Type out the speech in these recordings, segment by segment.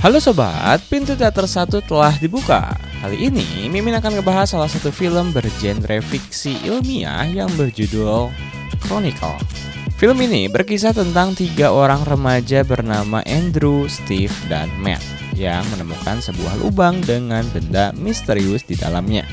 Halo sobat, pintu teater 1 telah dibuka. Kali ini Mimin akan ngebahas salah satu film bergenre fiksi ilmiah yang berjudul Chronicle. Film ini berkisah tentang 3 orang remaja bernama Andrew, Steve, dan Matt yang menemukan sebuah lubang dengan benda misterius di dalamnya.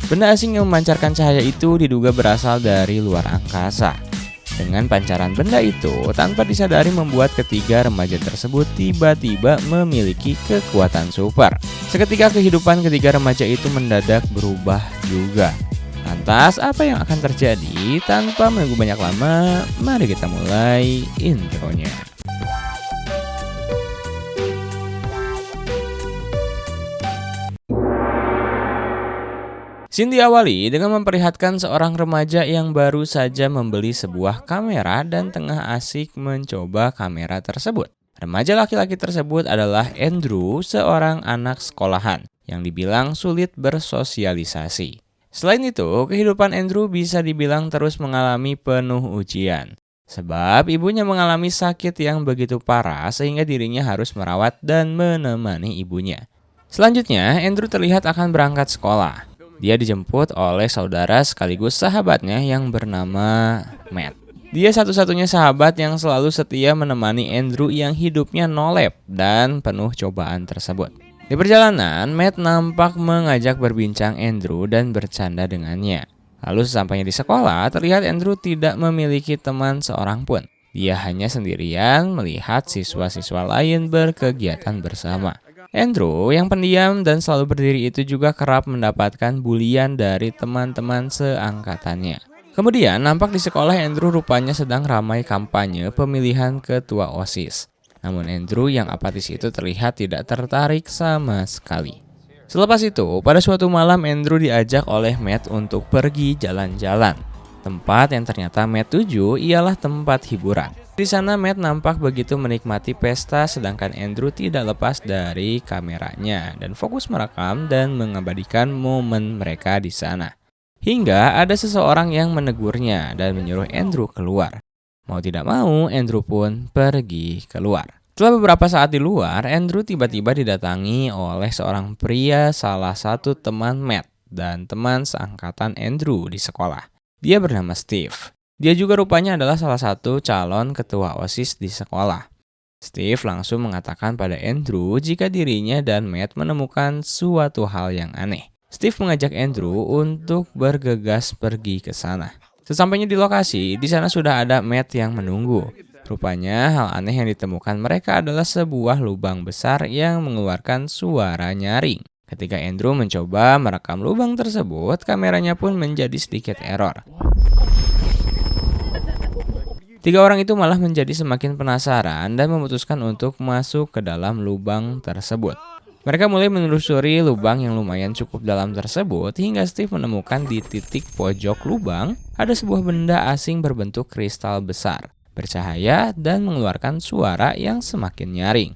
Benda asing yang memancarkan cahaya itu diduga berasal dari luar angkasa. Dengan pancaran benda itu, tanpa disadari membuat ketiga remaja tersebut tiba-tiba memiliki kekuatan super. Seketika kehidupan ketiga remaja itu mendadak berubah juga. Lantas, apa yang akan terjadi? Tanpa menunggu banyak lama, mari kita mulai intronya. Scene diawali dengan memperlihatkan seorang remaja yang baru saja membeli sebuah kamera dan tengah asik mencoba kamera tersebut. Remaja laki-laki tersebut adalah Andrew, seorang anak sekolahan yang dibilang sulit bersosialisasi. Selain itu, kehidupan Andrew bisa dibilang terus mengalami penuh ujian. Sebab ibunya mengalami sakit yang begitu parah sehingga dirinya harus merawat dan menemani ibunya. Selanjutnya, Andrew terlihat akan berangkat sekolah. Dia dijemput oleh saudara sekaligus sahabatnya yang bernama Matt. Dia satu-satunya sahabat yang selalu setia menemani Andrew yang hidupnya nolep dan penuh cobaan tersebut. Di perjalanan, Matt nampak mengajak berbincang Andrew dan bercanda dengannya. Lalu sesampainya di sekolah, terlihat Andrew tidak memiliki teman seorang pun. Dia hanya sendirian melihat siswa-siswa lain berkegiatan bersama. Andrew yang pendiam dan selalu berdiri itu juga kerap mendapatkan bulian dari teman-teman seangkatannya. Kemudian nampak di sekolah Andrew rupanya sedang ramai kampanye pemilihan ketua OSIS. Namun Andrew yang apatis itu terlihat tidak tertarik sama sekali. Selepas itu, pada suatu malam Andrew diajak oleh Matt untuk pergi jalan-jalan. Tempat yang ternyata Matt tuju ialah tempat hiburan. Di sana Matt nampak begitu menikmati pesta sedangkan Andrew tidak lepas dari kameranya dan fokus merekam dan mengabadikan momen mereka di sana. Hingga ada seseorang yang menegurnya dan menyuruh Andrew keluar. Mau tidak mau, Andrew pun pergi keluar. Setelah beberapa saat di luar, Andrew tiba-tiba didatangi oleh seorang pria, salah satu teman Matt dan teman seangkatan Andrew di sekolah. Dia bernama Steve. Dia juga rupanya adalah salah satu calon ketua OSIS di sekolah. Steve langsung mengatakan pada Andrew jika dirinya dan Matt menemukan suatu hal yang aneh. Steve mengajak Andrew untuk bergegas pergi ke sana. Sesampainya di lokasi, di sana sudah ada Matt yang menunggu. Rupanya hal aneh yang ditemukan mereka adalah sebuah lubang besar yang mengeluarkan suara nyaring. Ketika Andrew mencoba merekam lubang tersebut, kameranya pun menjadi sedikit error. 3 orang itu malah menjadi semakin penasaran dan memutuskan untuk masuk ke dalam lubang tersebut. Mereka mulai menelusuri lubang yang lumayan cukup dalam tersebut hingga Steve menemukan di titik pojok lubang ada sebuah benda asing berbentuk kristal besar, bercahaya dan mengeluarkan suara yang semakin nyaring.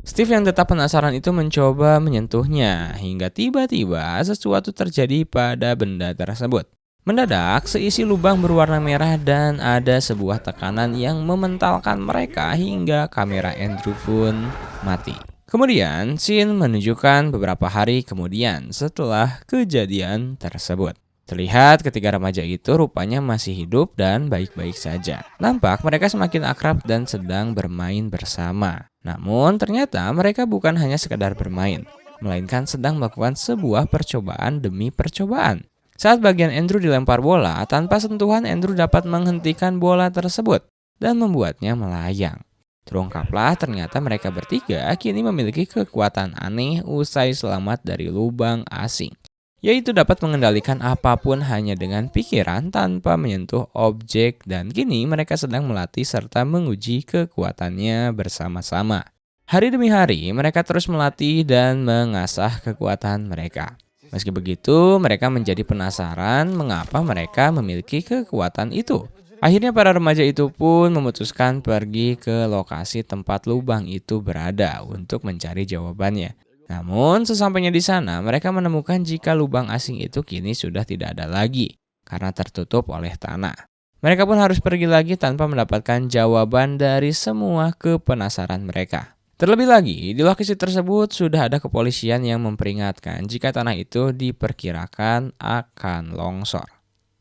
Steve yang tetap penasaran itu mencoba menyentuhnya hingga tiba-tiba sesuatu terjadi pada benda tersebut. Mendadak, seisi lubang berwarna merah dan ada sebuah tekanan yang mementalkan mereka hingga kamera Andrew pun mati. Kemudian, scene menunjukkan beberapa hari kemudian setelah kejadian tersebut. Terlihat ketiga remaja itu rupanya masih hidup dan baik-baik saja. Nampak mereka semakin akrab dan sedang bermain bersama. Namun, ternyata mereka bukan hanya sekedar bermain, melainkan sedang melakukan sebuah percobaan demi percobaan. Saat bagian Andrew dilempar bola, tanpa sentuhan Andrew dapat menghentikan bola tersebut dan membuatnya melayang. Terungkaplah ternyata mereka bertiga kini memiliki kekuatan aneh usai selamat dari lubang asing, yaitu dapat mengendalikan apapun hanya dengan pikiran tanpa menyentuh objek dan kini mereka sedang melatih serta menguji kekuatannya bersama-sama. Hari demi hari mereka terus melatih dan mengasah kekuatan mereka. Meski begitu, mereka menjadi penasaran mengapa mereka memiliki kekuatan itu. Akhirnya para remaja itu pun memutuskan pergi ke lokasi tempat lubang itu berada untuk mencari jawabannya. Namun, sesampainya di sana, mereka menemukan jika lubang asing itu kini sudah tidak ada lagi karena tertutup oleh tanah. Mereka pun harus pergi lagi tanpa mendapatkan jawaban dari semua kepenasaran mereka. Terlebih lagi, di lokasi tersebut sudah ada kepolisian yang memperingatkan jika tanah itu diperkirakan akan longsor.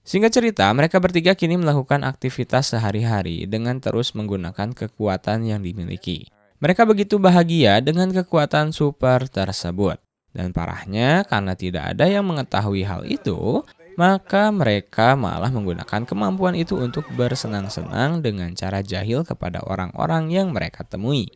Singkat cerita, mereka bertiga kini melakukan aktivitas sehari-hari dengan terus menggunakan kekuatan yang dimiliki. Mereka begitu bahagia dengan kekuatan super tersebut. Dan parahnya, karena tidak ada yang mengetahui hal itu, maka mereka malah menggunakan kemampuan itu untuk bersenang-senang dengan cara jahil kepada orang-orang yang mereka temui.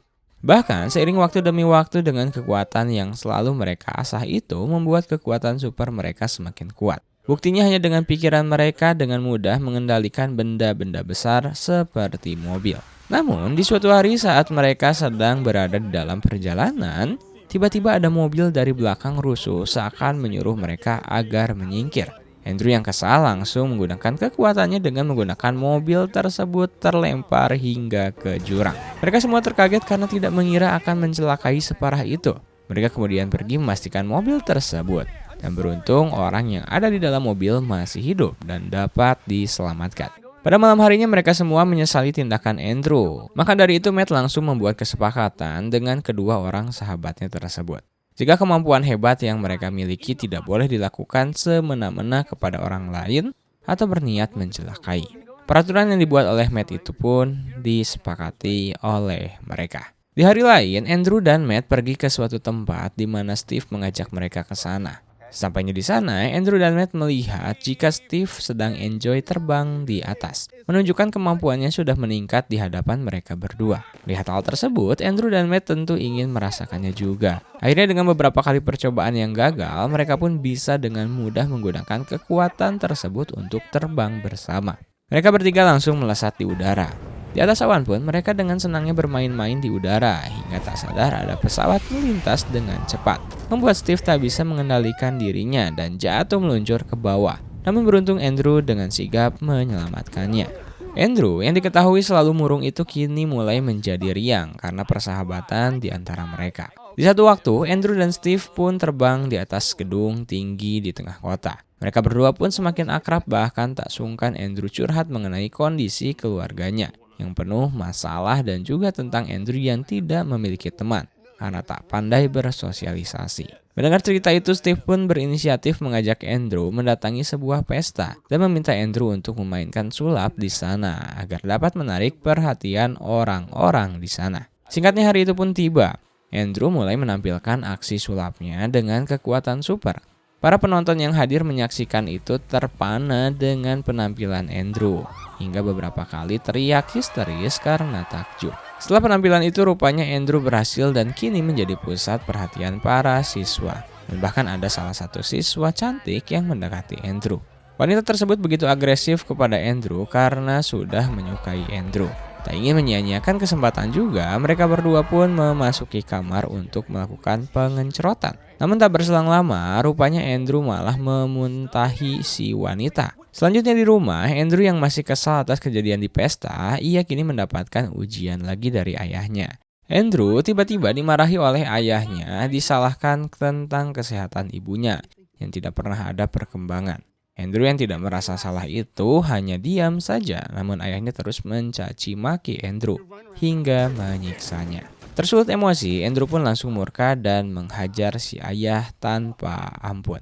Bahkan seiring waktu demi waktu dengan kekuatan yang selalu mereka asah itu membuat kekuatan super mereka semakin kuat. Buktinya hanya dengan pikiran mereka dengan mudah mengendalikan benda-benda besar seperti mobil. Namun di suatu hari saat mereka sedang berada di dalam perjalanan, tiba-tiba ada mobil dari belakang rusuh seakan menyuruh mereka agar menyingkir. Andrew yang kesal langsung menggunakan kekuatannya dengan menggunakan mobil tersebut terlempar hingga ke jurang. Mereka semua terkaget karena tidak mengira akan mencelakai separah itu. Mereka kemudian pergi memastikan mobil tersebut. Dan beruntung orang yang ada di dalam mobil masih hidup dan dapat diselamatkan. Pada malam harinya mereka semua menyesali tindakan Andrew. Maka dari itu Matt langsung membuat kesepakatan dengan kedua orang sahabatnya tersebut. Jika kemampuan hebat yang mereka miliki tidak boleh dilakukan semena-mena kepada orang lain atau berniat mencelakai. Peraturan yang dibuat oleh Matt itu pun disepakati oleh mereka. Di hari lain, Andrew dan Matt pergi ke suatu tempat di mana Steve mengajak mereka ke sana. Sampainya di sana, Andrew dan Matt melihat jika Steve sedang enjoy terbang di atas, menunjukkan kemampuannya sudah meningkat di hadapan mereka berdua. Lihat hal tersebut, Andrew dan Matt tentu ingin merasakannya juga. Akhirnya dengan beberapa kali percobaan yang gagal, mereka pun bisa dengan mudah menggunakan kekuatan tersebut untuk terbang bersama. Mereka bertiga langsung melesat di udara. Di atas awan pun mereka dengan senangnya bermain-main di udara hingga tak sadar ada pesawat melintas dengan cepat. Membuat Steve tak bisa mengendalikan dirinya dan jatuh meluncur ke bawah. Namun beruntung Andrew dengan sigap menyelamatkannya. Andrew yang diketahui selalu murung itu kini mulai menjadi riang karena persahabatan di antara mereka. Di satu waktu, Andrew dan Steve pun terbang di atas gedung tinggi di tengah kota. Mereka berdua pun semakin akrab, bahkan tak sungkan Andrew curhat mengenai kondisi keluarganya yang penuh masalah dan juga tentang Andrew yang tidak memiliki teman karena tak pandai bersosialisasi. Mendengar cerita itu, Steve pun berinisiatif mengajak Andrew mendatangi sebuah pesta dan meminta Andrew untuk memainkan sulap di sana agar dapat menarik perhatian orang-orang di sana. Singkatnya hari itu pun tiba. Andrew mulai menampilkan aksi sulapnya dengan kekuatan super. Para penonton yang hadir menyaksikan itu terpana dengan penampilan Andrew, hingga beberapa kali teriak histeris karena takjub. Setelah penampilan itu rupanya Andrew berhasil dan kini menjadi pusat perhatian para siswa. Dan bahkan ada salah satu siswa cantik yang mendekati Andrew. Wanita tersebut begitu agresif kepada Andrew karena sudah menyukai Andrew. Tak ingin menyia-nyiakan kesempatan juga, mereka berdua pun memasuki kamar untuk melakukan pengencerotan. Namun tak berselang lama, rupanya Andrew malah memuntahi si wanita. Selanjutnya di rumah, Andrew yang masih kesal atas kejadian di pesta, ia kini mendapatkan ujian lagi dari ayahnya. Andrew tiba-tiba dimarahi oleh ayahnya, disalahkan tentang kesehatan ibunya yang tidak pernah ada perkembangan. Andrew yang tidak merasa salah itu hanya diam saja, namun ayahnya terus mencaci maki Andrew hingga menyiksanya. Tersulut emosi, Andrew pun langsung murka dan menghajar si ayah tanpa ampun.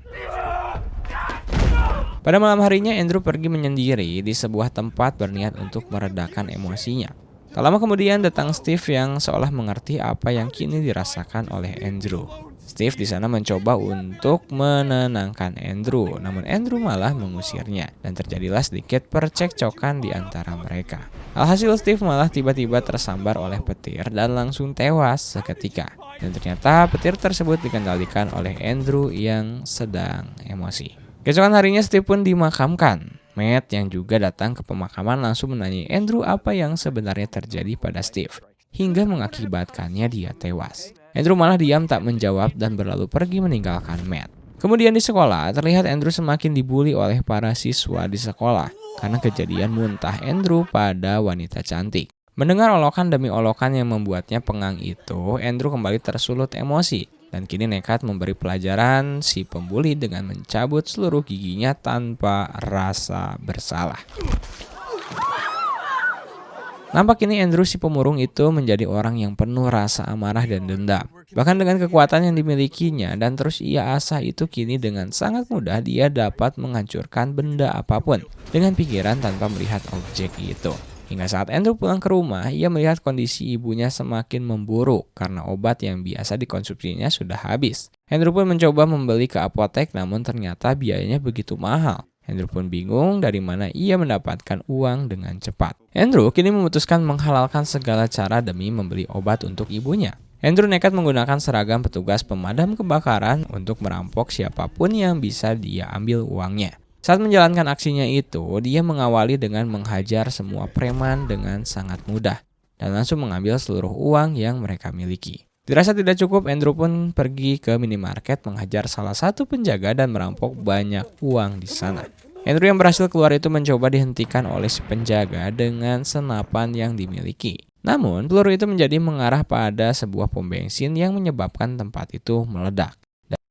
Pada malam harinya, Andrew pergi menyendiri di sebuah tempat berniat untuk meredakan emosinya. Tak lama kemudian datang Steve yang seolah mengerti apa yang kini dirasakan oleh Andrew. Steve di sana mencoba untuk menenangkan Andrew, namun Andrew malah mengusirnya dan terjadilah sedikit percekcokan di antara mereka. Alhasil Steve malah tiba-tiba tersambar oleh petir dan langsung tewas seketika. Dan ternyata petir tersebut dikendalikan oleh Andrew yang sedang emosi. Keesokan harinya Steve pun dimakamkan. Matt yang juga datang ke pemakaman langsung menanyai Andrew apa yang sebenarnya terjadi pada Steve hingga mengakibatkannya dia tewas. Andrew malah diam tak menjawab dan berlalu pergi meninggalkan Matt. Kemudian di sekolah terlihat Andrew semakin dibully oleh para siswa di sekolah karena kejadian muntah Andrew pada wanita cantik. Mendengar olokan demi olokan yang membuatnya pengang itu, Andrew kembali tersulut emosi dan kini nekat memberi pelajaran si pembuli dengan mencabut seluruh giginya tanpa rasa bersalah. Nampak kini Andrew si pemurung itu menjadi orang yang penuh rasa amarah dan dendam. Bahkan dengan kekuatan yang dimilikinya dan terus ia asah itu kini dengan sangat mudah dia dapat menghancurkan benda apapun dengan pikiran tanpa melihat objek itu. Hingga saat Andrew pulang ke rumah, ia melihat kondisi ibunya semakin memburuk karena obat yang biasa dikonsumsinya sudah habis. Andrew pun mencoba membeli ke apotek namun ternyata biayanya begitu mahal. Andrew pun bingung dari mana ia mendapatkan uang dengan cepat. Andrew kini memutuskan menghalalkan segala cara demi membeli obat untuk ibunya. Andrew nekat menggunakan seragam petugas pemadam kebakaran untuk merampok siapapun yang bisa dia ambil uangnya. Saat menjalankan aksinya itu, dia mengawali dengan menghajar semua preman dengan sangat mudah dan langsung mengambil seluruh uang yang mereka miliki. Dirasa tidak cukup, Andrew pun pergi ke minimarket menghajar salah satu penjaga dan merampok banyak uang di sana. Andrew yang berhasil keluar itu mencoba dihentikan oleh si penjaga dengan senapan yang dimiliki. Namun, peluru itu menjadi mengarah pada sebuah pom bensin yang menyebabkan tempat itu meledak.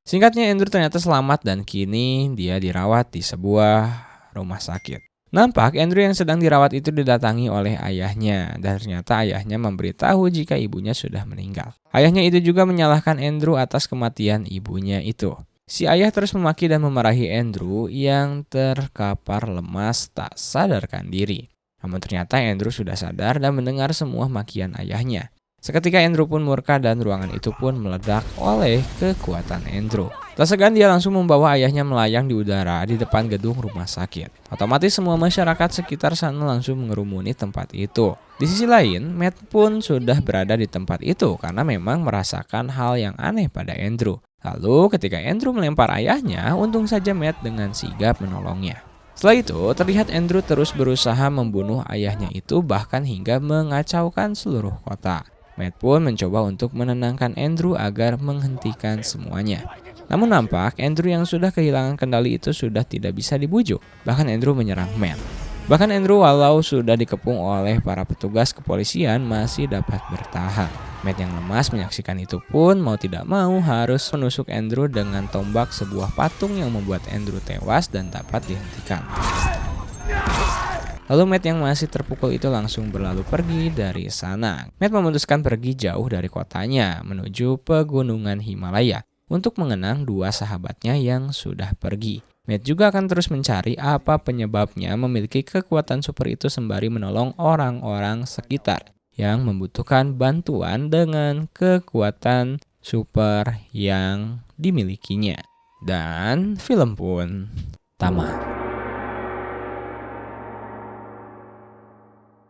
Singkatnya, Andrew ternyata selamat dan kini dia dirawat di sebuah rumah sakit. Nampak Andrew yang sedang dirawat itu didatangi oleh ayahnya dan ternyata ayahnya memberitahu jika ibunya sudah meninggal. Ayahnya itu juga menyalahkan Andrew atas kematian ibunya itu. Si ayah terus memaki dan memarahi Andrew yang terkapar lemas tak sadarkan diri. Namun ternyata Andrew sudah sadar dan mendengar semua makian ayahnya. Seketika Andrew pun murka dan ruangan itu pun meledak oleh kekuatan Andrew. Tak segan dia langsung membawa ayahnya melayang di udara di depan gedung rumah sakit. Otomatis semua masyarakat sekitar sana langsung mengerumuni tempat itu. Di sisi lain, Matt pun sudah berada di tempat itu karena memang merasakan hal yang aneh pada Andrew. Lalu ketika Andrew melempar ayahnya, untung saja Matt dengan sigap menolongnya. Setelah itu, terlihat Andrew terus berusaha membunuh ayahnya itu bahkan hingga mengacaukan seluruh kota. Matt pun mencoba untuk menenangkan Andrew agar menghentikan semuanya. Namun nampak Andrew yang sudah kehilangan kendali itu sudah tidak bisa dibujuk. Bahkan Andrew menyerang Matt. Bahkan Andrew walau sudah dikepung oleh para petugas kepolisian masih dapat bertahan. Matt yang lemas menyaksikan itu pun mau tidak mau harus menusuk Andrew dengan tombak sebuah patung yang membuat Andrew tewas dan dapat dihentikan. Lalu Matt yang masih terpukul itu langsung berlalu pergi dari sana. Matt memutuskan pergi jauh dari kotanya menuju pegunungan Himalaya untuk mengenang dua sahabatnya yang sudah pergi. Matt juga akan terus mencari apa penyebabnya memiliki kekuatan super itu sembari menolong orang-orang sekitar yang membutuhkan bantuan dengan kekuatan super yang dimilikinya. Dan film pun tamat.